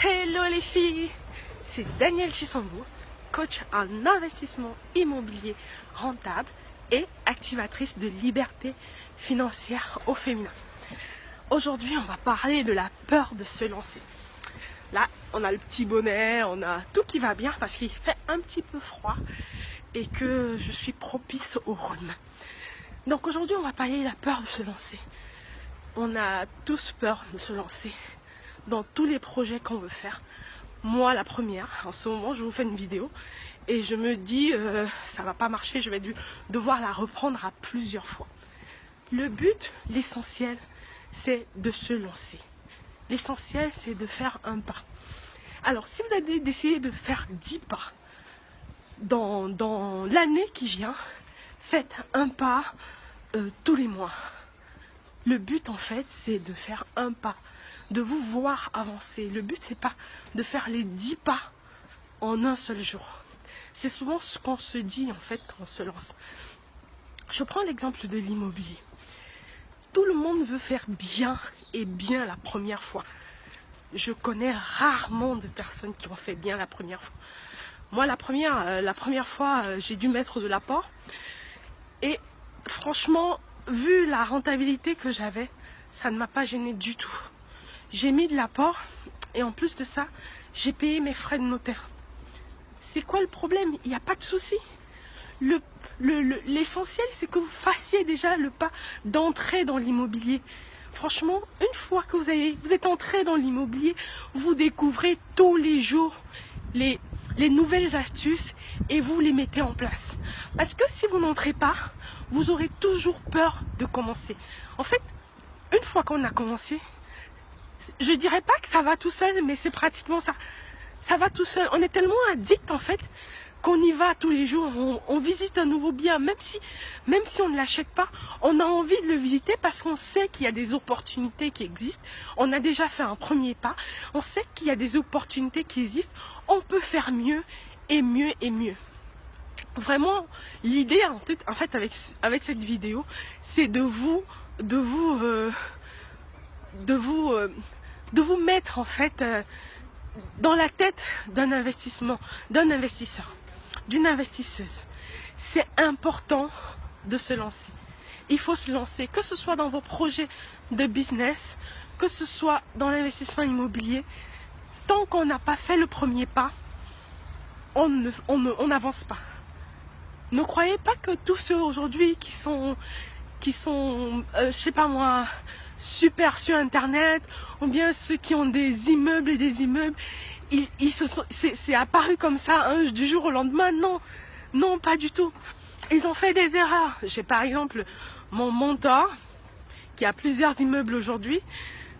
Hello les filles, c'est Danielle Chissambo, coach en investissement immobilier rentable et activatrice de liberté financière au féminin. Aujourd'hui, on va parler de la peur de se lancer. Là, on a le petit bonnet, on a tout qui va bien parce qu'il fait un petit peu froid et que je suis propice au rhume. Donc aujourd'hui, on va parler de la peur de se lancer. On a tous peur de se lancer dans tous les projets qu'on veut faire. Moi, la première, en ce moment, je vous fais une vidéo et je me dis, ça va pas marcher, je vais devoir la reprendre à plusieurs fois. Le but, l'essentiel, c'est de se lancer. L'essentiel, c'est de faire un pas. Alors, si vous avez décidé de faire 10 pas dans l'année qui vient, faites un pas tous les mois. Le but, en fait, c'est de faire un pas, de vous voir avancer. Le but, c'est pas de faire les 10 pas en un seul jour. C'est souvent ce qu'on se dit, en fait, quand on se lance. Je prends l'exemple de l'immobilier. Tout le monde veut faire bien et bien la première fois. Je connais rarement de personnes qui ont fait bien la première fois. Moi, la première fois, j'ai dû mettre de l'apport. Et franchement, vu la rentabilité que j'avais, ça ne m'a pas gêné du tout. J'ai mis de l'apport et en plus de ça, j'ai payé mes frais de notaire. C'est quoi le problème? Il n'y a pas de souci. L'essentiel, c'est que vous fassiez déjà le pas d'entrer dans l'immobilier. Franchement, une fois que vous êtes entré dans l'immobilier, vous découvrez tous les jours les nouvelles astuces et vous les mettez en place. Parce que si vous n'entrez pas, vous aurez toujours peur de commencer. En fait, une fois qu'on a commencé, je dirais pas que ça va tout seul, mais c'est pratiquement ça. Ça va tout seul. On est tellement addict en fait qu'on y va tous les jours. On visite un nouveau bien, même si on ne l'achète pas, on a envie de le visiter parce qu'on sait qu'il y a des opportunités qui existent. On a déjà fait un premier pas. On sait qu'il y a des opportunités qui existent. On peut faire mieux et mieux et mieux. Vraiment, l'idée en fait avec cette vidéo, c'est de vous mettre en fait dans la tête d'un investisseur, d'une investisseuse. C'est important de se lancer. Il faut se lancer, que ce soit dans vos projets de business, que ce soit dans l'investissement immobilier. Tant qu'on n'a pas fait le premier pas, on n'avance pas. Ne croyez pas que tous ceux aujourd'hui qui sont je sais pas moi, super sur internet, ou bien ceux qui ont des immeubles et des immeubles, c'est apparu comme ça du jour au lendemain. Non, pas du tout. Ils ont fait des erreurs. J'ai par exemple mon mentor qui a plusieurs immeubles aujourd'hui.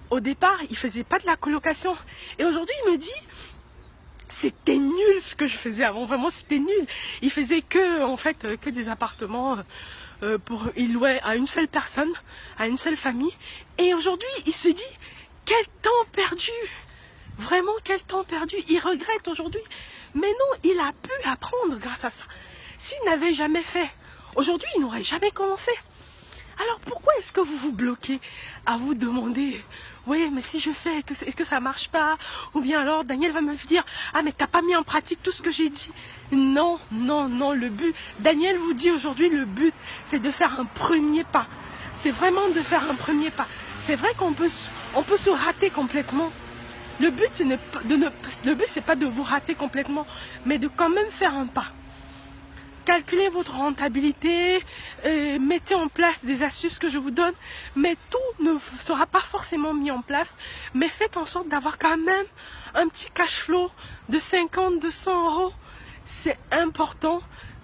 Au départ, il faisait pas de la colocation et aujourd'hui il me dit c'était nul ce que je faisais avant, vraiment c'était nul. Il faisait que des appartements il louait à une seule personne, à une seule famille. Et aujourd'hui, il se dit quel temps perdu, vraiment quel temps perdu. Il regrette aujourd'hui, mais non, il a pu apprendre grâce à ça. S'il n'avait jamais fait, aujourd'hui, il n'aurait jamais commencé. Alors pourquoi est-ce que vous vous bloquez à vous demander oui, mais si je fais, est-ce que ça marche pas? Ou bien alors Daniel va me dire ah mais t'as pas mis en pratique tout ce que j'ai dit. Non, le but, Daniel vous dit aujourd'hui, le but c'est de faire un premier pas. C'est vraiment de faire un premier pas. C'est vrai qu'on peut se rater complètement. Le but c'est pas de vous rater complètement, mais de quand même faire un pas. Calculez votre rentabilité, mettez en place des astuces que je vous donne, mais tout ne sera pas forcément mis en place, mais faites en sorte d'avoir quand même un petit cash flow de 50, 200 euros. C'est important,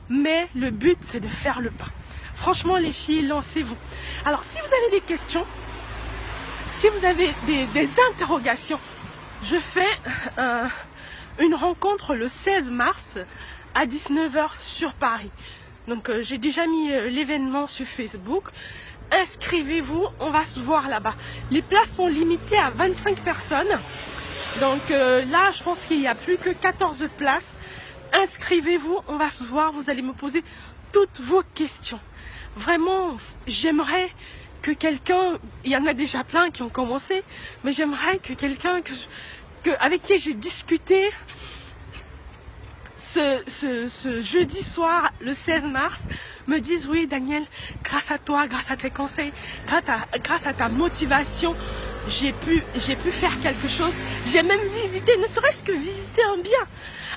mais le but c'est de faire le pas. Franchement les filles, lancez-vous. Alors si vous avez des questions, si vous avez des interrogations, je fais une rencontre le 16 mars à 19 h sur Paris. Donc j'ai déjà mis l'événement sur Facebook. Inscrivez-vous, on va se voir là-bas. Les places sont limitées à 25 personnes. Donc là, je pense qu'il n'y a plus que 14 places. Inscrivez-vous, on va se voir. Vous allez me poser toutes vos questions. Vraiment, j'aimerais que quelqu'un, il y en a déjà plein qui ont commencé, mais j'aimerais que quelqu'un avec qui j'ai discuté ce jeudi soir, le 16 mars, me disent oui Daniel, grâce à toi, grâce à tes conseils, grâce à ta motivation, j'ai pu faire quelque chose. J'ai même visité, ne serait-ce que visiter un bien.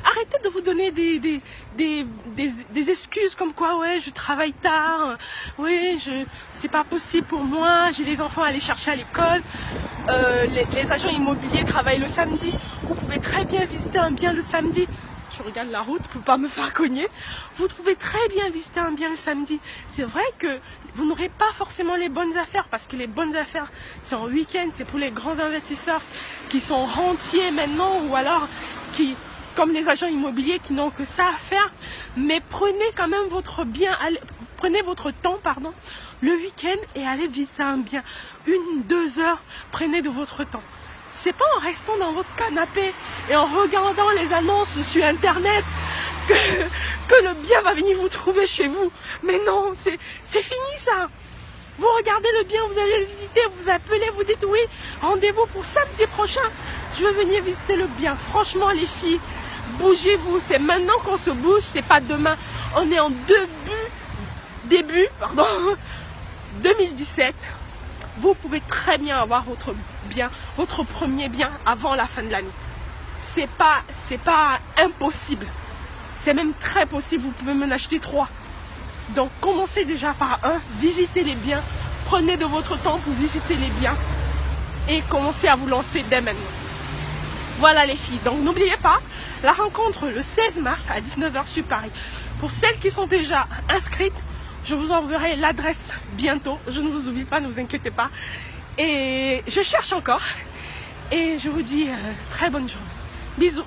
Arrêtez de vous donner des excuses comme quoi ouais je travaille tard, oui c'est pas possible pour moi, j'ai les enfants à aller chercher à l'école, les agents immobiliers travaillent le samedi. Vous pouvez très bien visiter un bien le samedi. Je regarde la route pour pas me faire cogner. Vous pouvez très bien visiter un bien le samedi. C'est vrai que vous n'aurez pas forcément les bonnes affaires parce que les bonnes affaires c'est en week-end, c'est pour les grands investisseurs qui sont rentiers maintenant ou alors qui, comme les agents immobiliers qui n'ont que ça à faire. Mais prenez quand même votre bien, prenez votre temps pardon, le week-end et allez visiter un bien. 1-2 heures, prenez de votre temps. C'est pas en restant dans votre canapé et en regardant les annonces sur internet que le bien va venir vous trouver chez vous. Mais non, c'est fini ça. Vous regardez le bien, vous allez le visiter, vous appelez, vous dites oui, rendez-vous pour samedi prochain. Je veux venir visiter le bien. Franchement les filles, bougez-vous. C'est maintenant qu'on se bouge, c'est pas demain. On est en début 2017. Vous pouvez très bien avoir votre bien, votre premier bien avant la fin de l'année. C'est pas impossible. C'est même très possible. Vous pouvez m'en acheter 3. Donc commencez déjà par 1. Visitez les biens. Prenez de votre temps pour visiter les biens. Et commencez à vous lancer dès maintenant. Voilà les filles. Donc n'oubliez pas, la rencontre le 16 mars à 19 h sur Paris. Pour celles qui sont déjà inscrites, je vous enverrai l'adresse bientôt. Je ne vous oublie pas, ne vous inquiétez pas. Et je cherche encore. Et je vous dis très bonne journée. Bisous.